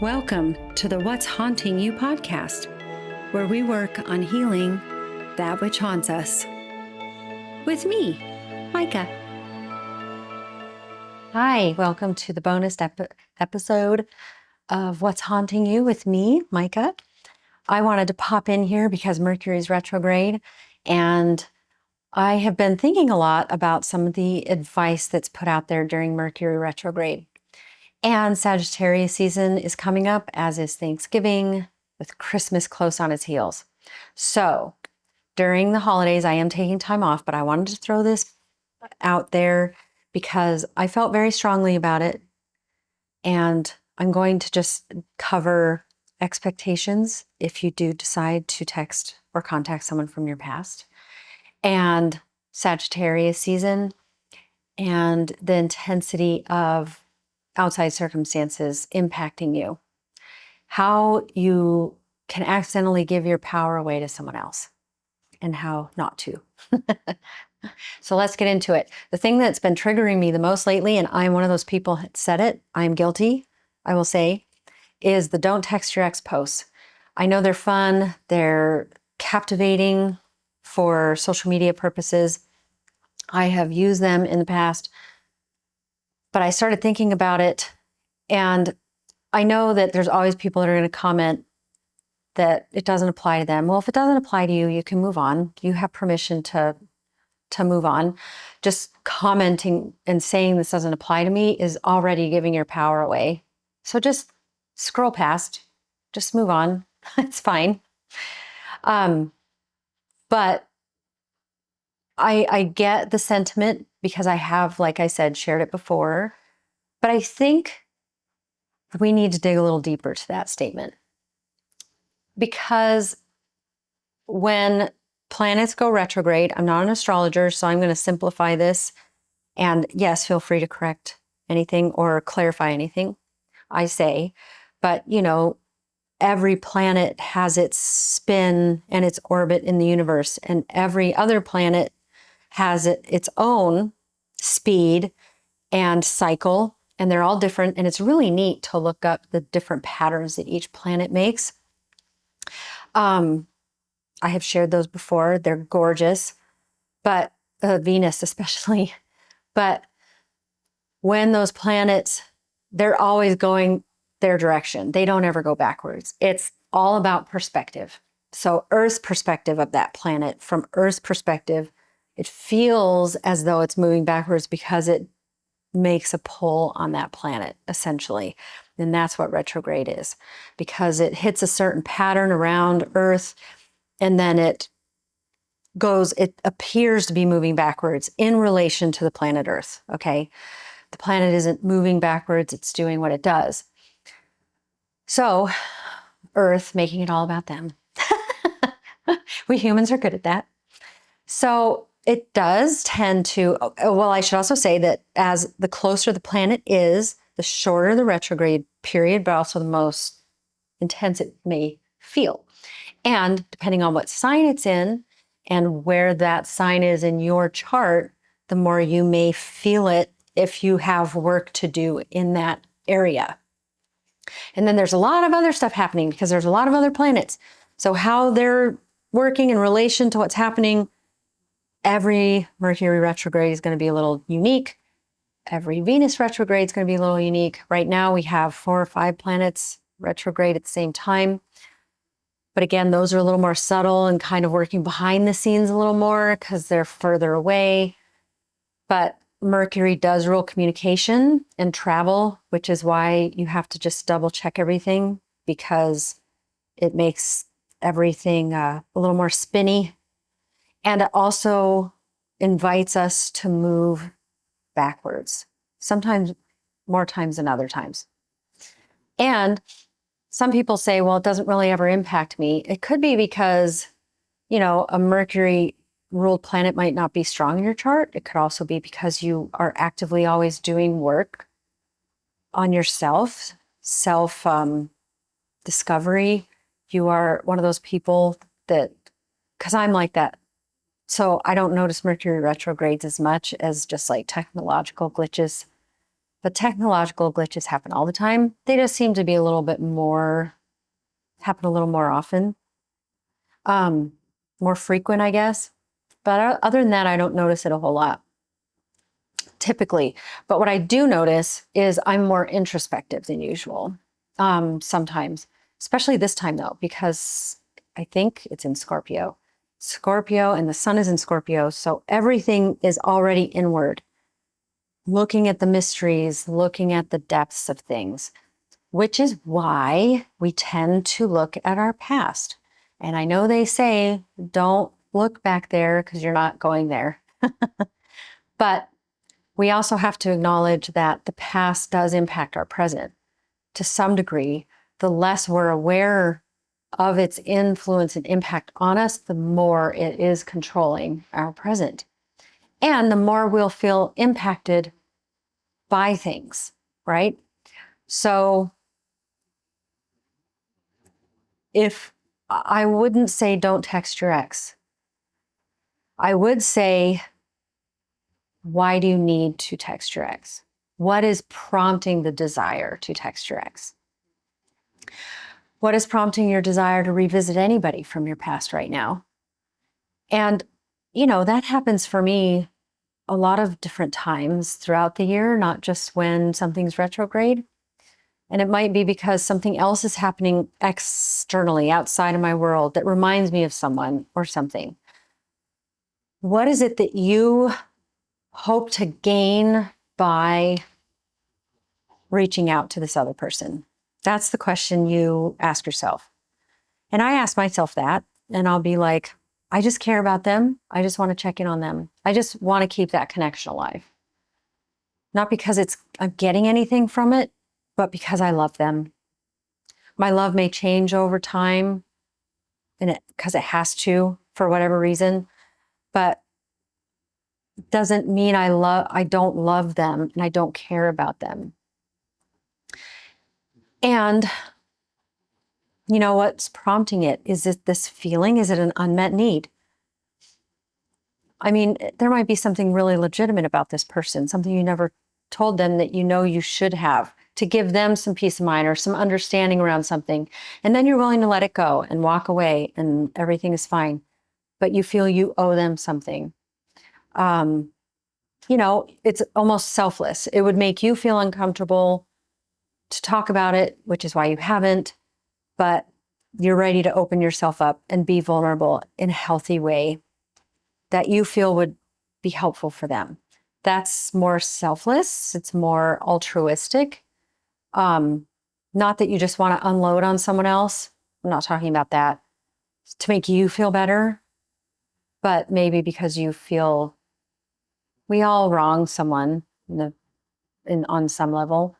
Welcome to the What's Haunting You podcast, where we work on healing that which haunts us. With me, Micah. Hi, welcome to the bonus episode of What's Haunting You with me, Micah. I wanted to pop in here because Mercury's retrograde, and I have been thinking a lot about some of the advice that's put out there during Mercury retrograde. And Sagittarius season is coming up, as is Thanksgiving, with Christmas close on its heels. So during the holidays, I am taking time off, but I wanted to throw this out there because I felt very strongly about it. And I'm going to just cover expectations if you do decide to text or contact someone from your past, and Sagittarius season, and the intensity of outside circumstances impacting you, how you can accidentally give your power away to someone else, and how not to. So let's get into it. The thing that's been triggering me the most lately, and I'm one of those people that said it, I'm guilty, I will say, is the don't text your ex posts. I know they're fun, they're captivating for social media purposes. I have used them in the past, but I started thinking about it, and I know that there's always people that are going to comment that it doesn't apply to them. Well, if it doesn't apply to you, you can move on. You have permission to move on. Just commenting and saying this doesn't apply to me is already giving your power away. So just scroll past, just move on. It's fine. But I get the sentiment because I have, like I said, shared it before. But I think we need to dig a little deeper to that statement. Because when planets go retrograde, I'm not an astrologer, so I'm going to simplify this. And yes, feel free to correct anything or clarify anything I say. But, every planet has its spin and its orbit in the universe, and every other planet has its own speed and cycle, and they're all different. And it's really neat to look up the different patterns that each planet makes. I have shared those before. They're gorgeous, but Venus especially. But when those planets, they're always going their direction. They don't ever go backwards. It's all about perspective. So Earth's perspective of that planet, from Earth's perspective, it feels as though it's moving backwards because it makes a pull on that planet, essentially. And that's what retrograde is, because it hits a certain pattern around Earth, and then it appears to be moving backwards in relation to the planet Earth, okay? The planet isn't moving backwards, it's doing what it does. So, Earth, making it all about them. We humans are good at that. So, it does tend to, well, I should also say that as the closer the planet is, the shorter the retrograde period, but also the most intense it may feel. And depending on what sign it's in and where that sign is in your chart, the more you may feel it if you have work to do in that area. And then there's a lot of other stuff happening because there's a lot of other planets. So how they're working in relation to what's happening, every Mercury retrograde is going to be a little unique. Every Venus retrograde is going to be a little unique. Right now we have 4 or 5 planets retrograde at the same time. But again, those are a little more subtle and kind of working behind the scenes a little more because they're further away. But Mercury does rule communication and travel, which is why you have to just double check everything, because it makes everything a little more spinny. And it also invites us to move backwards, sometimes more times than other times. And some people say, well, it doesn't really ever impact me. It could be because, a Mercury ruled planet might not be strong in your chart. It could also be because you are actively always doing work on yourself, self-discovery. You are one of those people that, because I'm like that. So I don't notice Mercury retrogrades as much as just like technological glitches. But technological glitches happen all the time. They just seem to be happen a little more often, more frequent, I guess. But other than that, I don't notice it a whole lot, typically. But what I do notice is I'm more introspective than usual, sometimes, especially this time though, because I think it's in Scorpio. Scorpio, and the sun is in Scorpio, so everything is already inward, looking at the mysteries, looking at the depths of things, which is why we tend to look at our past. And I know they say, don't look back there because you're not going there. But we also have to acknowledge that the past does impact our present to some degree. The less we're aware of its influence and impact on us, the more it is controlling our present. And the more we'll feel impacted by things, right? So if I wouldn't say don't text your ex, I would say, why do you need to text your ex? What is prompting the desire to text your ex? What is prompting your desire to revisit anybody from your past right now? And, that happens for me a lot of different times throughout the year, not just when something's retrograde. And it might be because something else is happening externally outside of my world that reminds me of someone or something. What is it that you hope to gain by reaching out to this other person? That's the question you ask yourself. And I ask myself that, and I'll be like, I just care about them. I just want to check in on them. I just want to keep that connection alive. Not because I'm getting anything from it, but because I love them. My love may change over time, and because it has to, for whatever reason, but it doesn't mean I don't love them and I don't care about them. And what's prompting it? Is it this feeling? Is it an unmet need? I mean, there might be something really legitimate about this person, something you never told them that you should have, to give them some peace of mind or some understanding around something. And then you're willing to let it go and walk away and everything is fine. But you feel you owe them something. It's almost selfless. It would make you feel uncomfortable to talk about it, which is why you haven't. But you're ready to open yourself up and be vulnerable in a healthy way that you feel would be helpful for them. That's more selfless. It's more altruistic. Not that you just want to unload on someone else. I'm not talking about that. To make you feel better, but maybe because you feel we all wrong someone on some level.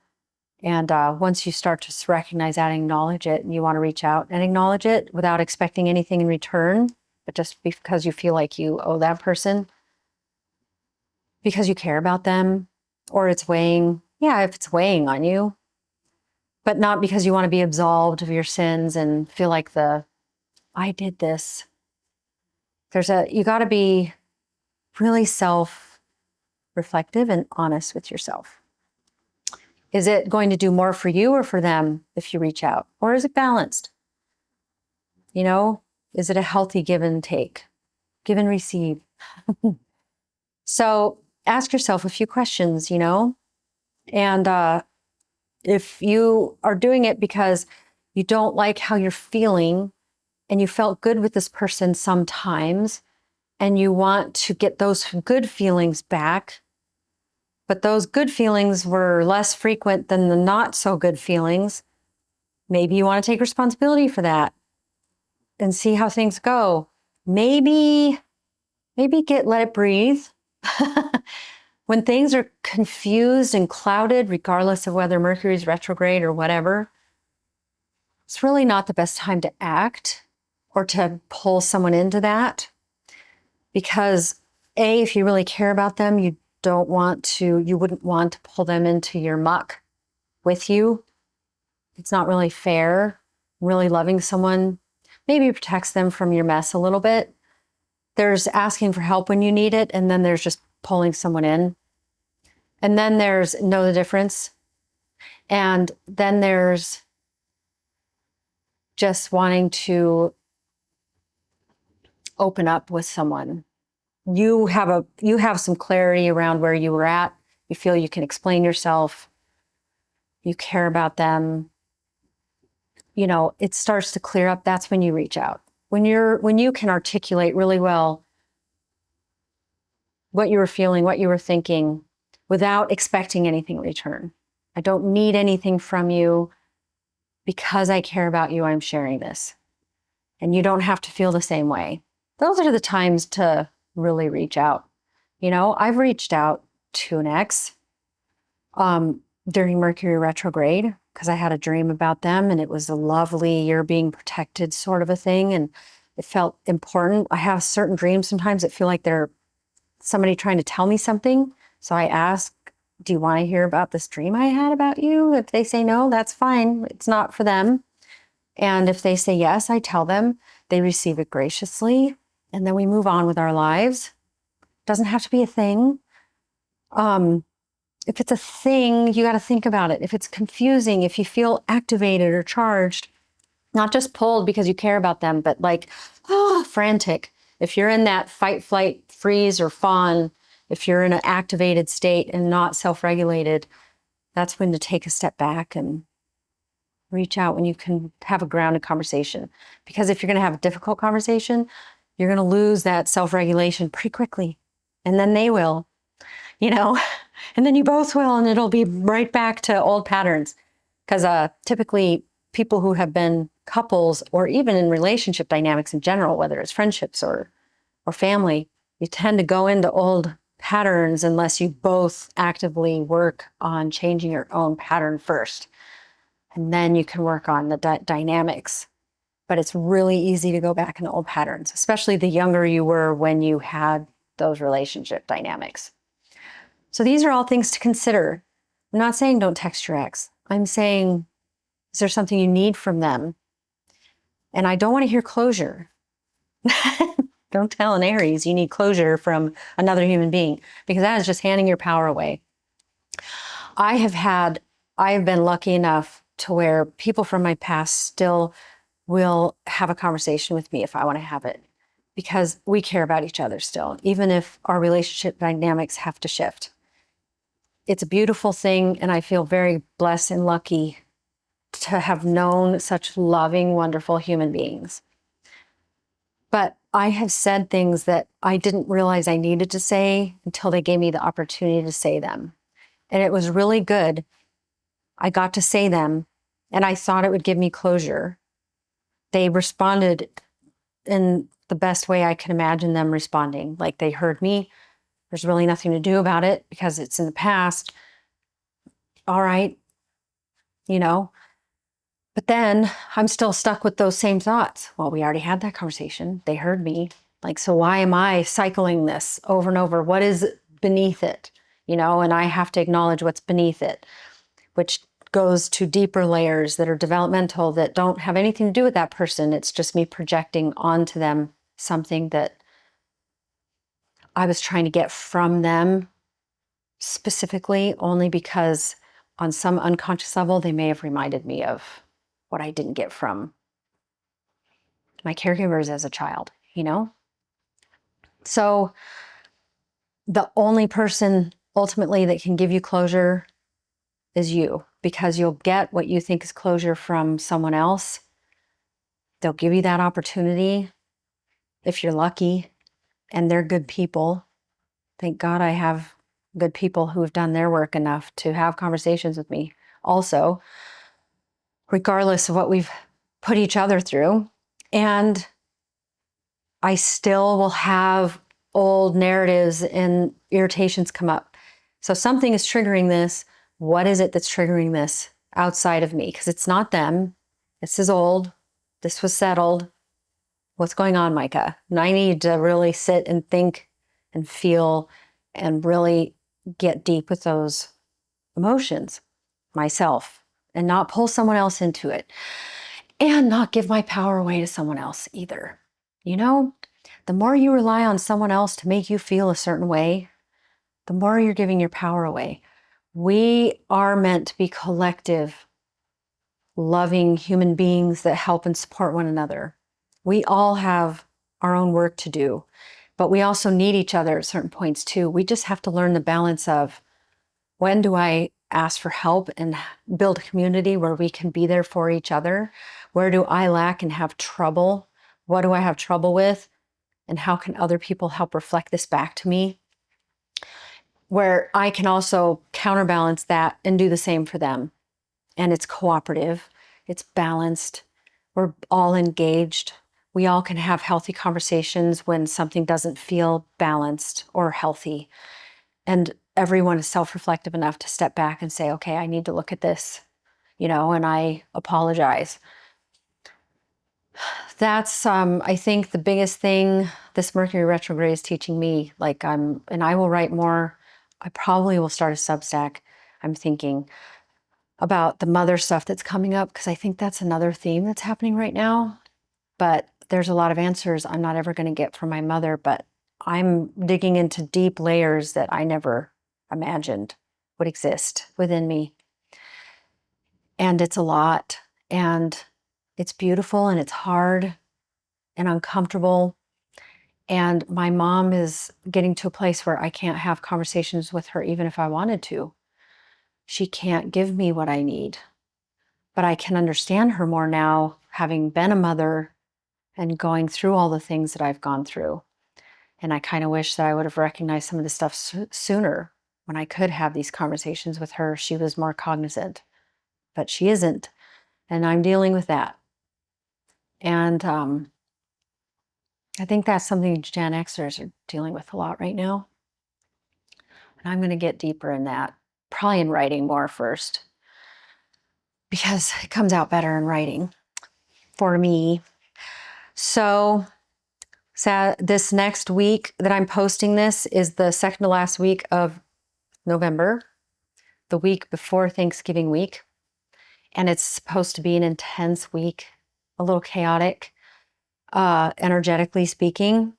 And once you start to recognize that and acknowledge it, and you want to reach out and acknowledge it without expecting anything in return, but just because you feel like you owe that person, because you care about them, or if it's weighing on you, but not because you want to be absolved of your sins and feel like I did this. You got to be really self-reflective and honest with yourself. Is it going to do more for you or for them if you reach out? Or is it balanced? Is it a healthy give and take? Give and receive. So ask yourself a few questions, and if you are doing it because you don't like how you're feeling and you felt good with this person sometimes and you want to get those good feelings back, but those good feelings were less frequent than the not so good feelings, maybe you want to take responsibility for that and see how things go. Maybe let it breathe. When things are confused and clouded, regardless of whether Mercury's retrograde or whatever, it's really not the best time to act or to pull someone into that. Because if you really care about them, you wouldn't want to pull them into your muck with you. It's not really fair. Really loving someone maybe protects them from your mess a little bit. There's asking for help when you need it, and then there's just pulling someone in. And then there's know the difference. And then there's just wanting to open up with someone. You have some clarity around where you were at. You feel you can explain yourself. You care about them. It starts to clear up. That's when you reach out. When you can articulate really well what you were feeling, what you were thinking, without expecting anything in return. I don't need anything from you. Because I care about you, I'm sharing this. And you don't have to feel the same way. Those are the times to really reach out. I've reached out to an ex during Mercury Retrograde because I had a dream about them, and it was a lovely, you're being protected sort of a thing. And it felt important. I have certain dreams sometimes that feel like they're somebody trying to tell me something. So I ask, do you want to hear about this dream I had about you? If they say no, that's fine. It's not for them. And if they say yes, I tell them. They receive it graciously. And then we move on with our lives. Doesn't have to be a thing. If it's a thing, you got to think about it. If it's confusing, if you feel activated or charged, not just pulled because you care about them, but like, frantic. If you're in that fight, flight, freeze, or fawn, if you're in an activated state and not self-regulated, that's when to take a step back and reach out, when you can have a grounded conversation. Because if you're going to have a difficult conversation, you're going to lose that self-regulation pretty quickly. And then they will, and then you both will, and it'll be right back to old patterns. Because typically people who have been couples, or even in relationship dynamics in general, whether it's friendships or family, you tend to go into old patterns unless you both actively work on changing your own pattern first. And then you can work on the dynamics. But it's really easy to go back into old patterns, especially the younger you were when you had those relationship dynamics. So these are all things to consider. I'm not saying don't text your ex. I'm saying, is there something you need from them? And I don't want to hear closure. Don't tell an Aries you need closure from another human being, because that is just handing your power away. I have been lucky enough to where people from my past still will have a conversation with me if I want to have it, because we care about each other still, even if our relationship dynamics have to shift. It's a beautiful thing, and I feel very blessed and lucky to have known such loving, wonderful human beings. But I have said things that I didn't realize I needed to say until they gave me the opportunity to say them. And it was really good. I got to say them, and I thought it would give me closure. They responded in the best way I could imagine them responding. Like, they heard me. There's really nothing to do about it because it's in the past. All right, But then I'm still stuck with those same thoughts. Well, we already had that conversation. They heard me. Like, so why am I cycling this over and over? What is beneath it? And I have to acknowledge what's beneath it, which goes to deeper layers that are developmental, that don't have anything to do with that person. It's just me projecting onto them something that I was trying to get from them specifically, only because on some unconscious level, they may have reminded me of what I didn't get from my caregivers as a child, So the only person ultimately that can give you closure is you, because you'll get what you think is closure from someone else. They'll give you that opportunity if you're lucky, and they're good people. Thank God I have good people who have done their work enough to have conversations with me also, regardless of what we've put each other through. And I still will have old narratives and irritations come up. So something is triggering this. What is it that's triggering this outside of me? Because it's not them. This is old. This was settled. What's going on, Micah? And I need to really sit and think and feel and really get deep with those emotions myself, and not pull someone else into it, and not give my power away to someone else either. The more you rely on someone else to make you feel a certain way, the more you're giving your power away. We are meant to be collective, loving human beings that help and support one another. We all have our own work to do, but we also need each other at certain points too. We just have to learn the balance of, when do I ask for help and build a community where we can be there for each other? Where do I lack and have trouble? What do I have trouble with? And how can other people help reflect this back to me? Where I can also counterbalance that and do the same for them. And it's cooperative, it's balanced, we're all engaged. We all can have healthy conversations when something doesn't feel balanced or healthy. And everyone is self-reflective enough to step back and say, okay, I need to look at this, and I apologize. That's, I think, the biggest thing this Mercury retrograde is teaching me. And I will write more. I probably will start a Substack. I'm thinking about the mother stuff that's coming up, because I think that's another theme that's happening right now. But there's a lot of answers I'm not ever going to get from my mother, but I'm digging into deep layers that I never imagined would exist within me. And it's a lot, and it's beautiful, and it's hard and uncomfortable. And my mom is getting to a place where I can't have conversations with her even if I wanted to. She can't give me what I need. But I can understand her more now, having been a mother and going through all the things that I've gone through. And I kind of wish that I would have recognized some of this stuff sooner. When I could have these conversations with her, she was more cognizant, but she isn't. And I'm dealing with that. And I think that's something Gen Xers are dealing with a lot right now. And I'm going to get deeper in that, probably in writing more first, because it comes out better in writing for me. So this next week that I'm posting this is the second to last week of November, the week before Thanksgiving week. And it's supposed to be an intense week, a little chaotic, energetically speaking.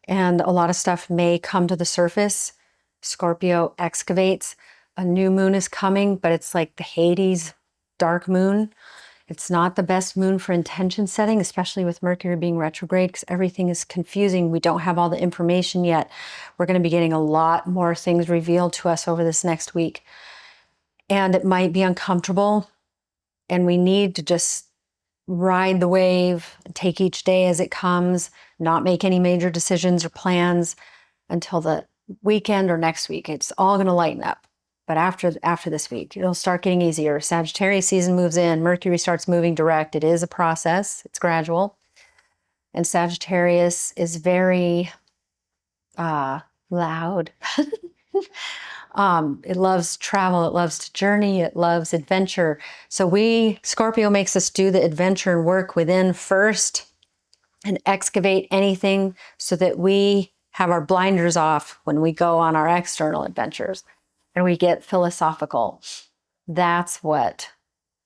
And a lot of stuff may come to the surface. Scorpio excavates. A new moon is coming, but it's like the Hades dark moon. It's not the best moon for intention setting, especially with Mercury being retrograde, because everything is confusing. We don't have all the information yet. We're going to be getting a lot more things revealed to us over this next week. And it might be uncomfortable, and we need to just ride the wave, take each day as it comes, not make any major decisions or plans until the weekend or next week. It's all going to lighten up. But after this week, it'll start getting easier. Sagittarius season moves in. Mercury starts moving direct. It is a process. It's gradual. And Sagittarius is very loud. It loves travel. It loves to journey. It loves adventure. So Scorpio makes us do the adventure and work within first and excavate anything so that we have our blinders off when we go on our external adventures and we get philosophical. That's what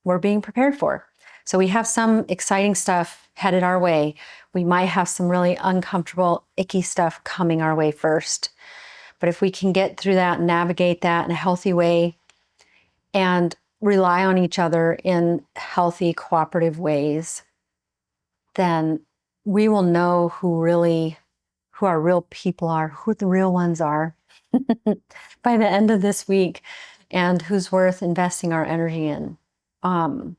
we're being prepared for. So we have some exciting stuff headed our way. We might have some really uncomfortable, icky stuff coming our way first. But if we can get through that and navigate that in a healthy way and rely on each other in healthy, cooperative ways, then we will know who our real people are, who the real ones are by the end of this week, and who's worth investing our energy in. Who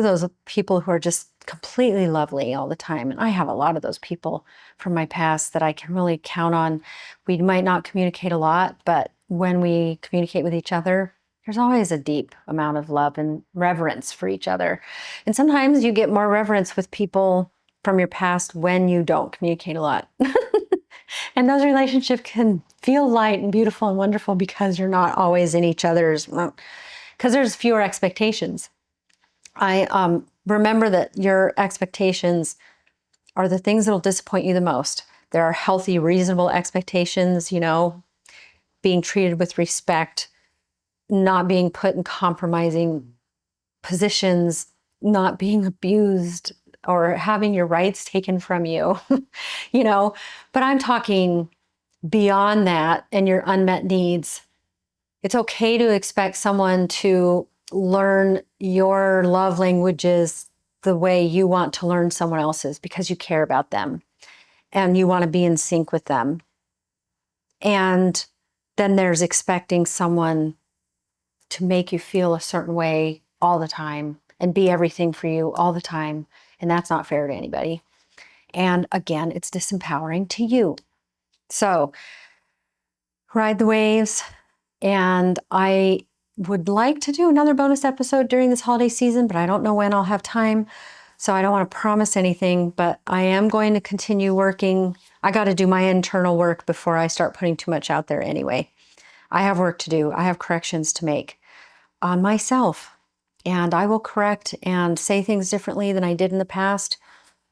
those people who are just completely lovely all the time. And I have a lot of those people from my past that I can really count on. We might not communicate a lot, but when we communicate with each other, there's always a deep amount of love and reverence for each other. And sometimes you get more reverence with people from your past when you don't communicate a lot. And those relationships can feel light and beautiful and wonderful because you're not always in each other's, because there's fewer expectations. I remember that your expectations are the things that will disappoint you the most. There are healthy, reasonable expectations, being treated with respect, not being put in compromising positions, not being abused or having your rights taken from you, but I'm talking beyond that and your unmet needs It's okay to expect someone to learn your love languages the way you want to learn someone else's, because you care about them and you want to be in sync with them. And then there's expecting someone to make you feel a certain way all the time and be everything for you all the time. And that's not fair to anybody. And again, it's disempowering to you. So ride the waves. And I would like to do another bonus episode during this holiday season, but I don't know when I'll have time. So I don't want to promise anything, but I am going to continue working. I got to do my internal work before I start putting too much out there anyway. I have work to do. I have corrections to make on myself. And I will correct and say things differently than I did in the past,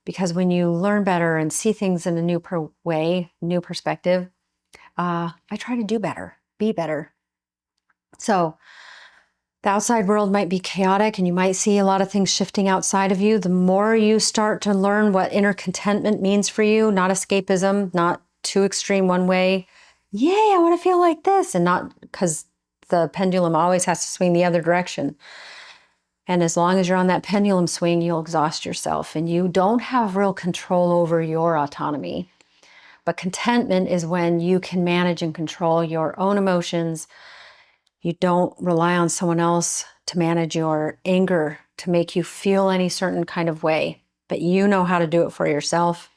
because when you learn better and see things in a new way, new perspective, I try to do better, be better. So the outside world might be chaotic and you might see a lot of things shifting outside of you. The more you start to learn what inner contentment means for you, not escapism, not too extreme one way. Yay, I want to feel like this. And not because the pendulum always has to swing the other direction. And as long as you're on that pendulum swing, you'll exhaust yourself and you don't have real control over your autonomy. But contentment is when you can manage and control your own emotions. You don't rely on someone else to manage your anger, to make you feel any certain kind of way, but you know how to do it for yourself.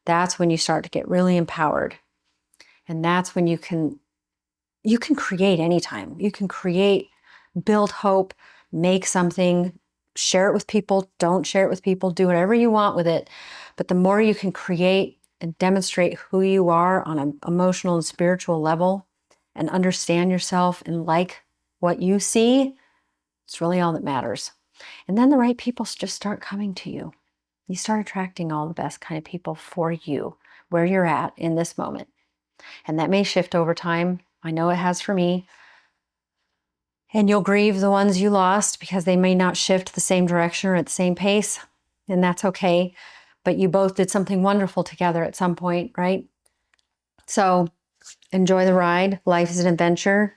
That's when you start to get really empowered. And that's when you can create anytime. You can create, build hope, make something, share it with people, don't share it with people, do whatever you want with it. But the more you can create and demonstrate who you are on an emotional and spiritual level, and understand yourself and like what you see, it's really all that matters. And then the right people just start coming to you. You start attracting all the best kind of people for you, where you're at in this moment. And that may shift over time. I know it has for me. And you'll grieve the ones you lost because they may not shift the same direction or at the same pace. And that's okay. But you both did something wonderful together at some point, right? So enjoy the ride. Life is an adventure.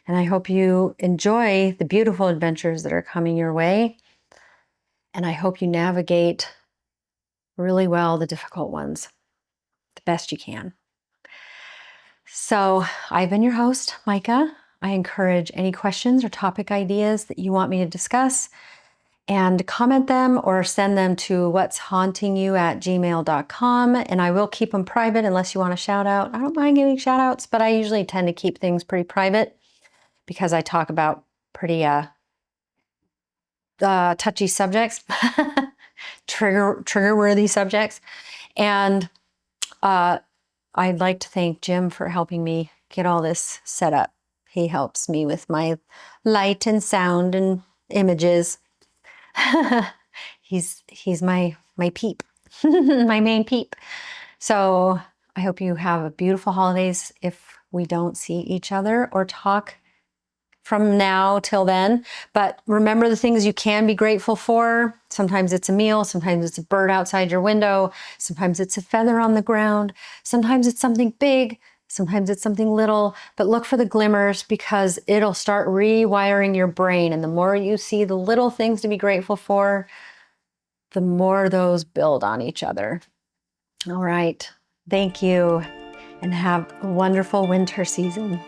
And I hope you enjoy the beautiful adventures that are coming your way. And I hope you navigate really well the difficult ones, the best you can. So I've been your host, Micah. I encourage any questions or topic ideas that you want me to discuss, and comment them or send them to what'shauntingyou@gmail.com. And I will keep them private unless you want a shout out. I don't mind giving shout outs, but I usually tend to keep things pretty private because I talk about pretty touchy subjects, trigger worthy subjects. And I'd like to thank Jim for helping me get all this set up. He helps me with my light and sound and images. He's my peep, my main peep. So I hope you have a beautiful holidays if we don't see each other or talk from now till then. But remember the things you can be grateful for. Sometimes it's a meal, sometimes it's a bird outside your window, sometimes it's a feather on the ground, sometimes it's something big, sometimes it's something little. But look for the glimmers, because it'll start rewiring your brain. And the more you see the little things to be grateful for, the more those build on each other. All right. Thank you, and have a wonderful winter season.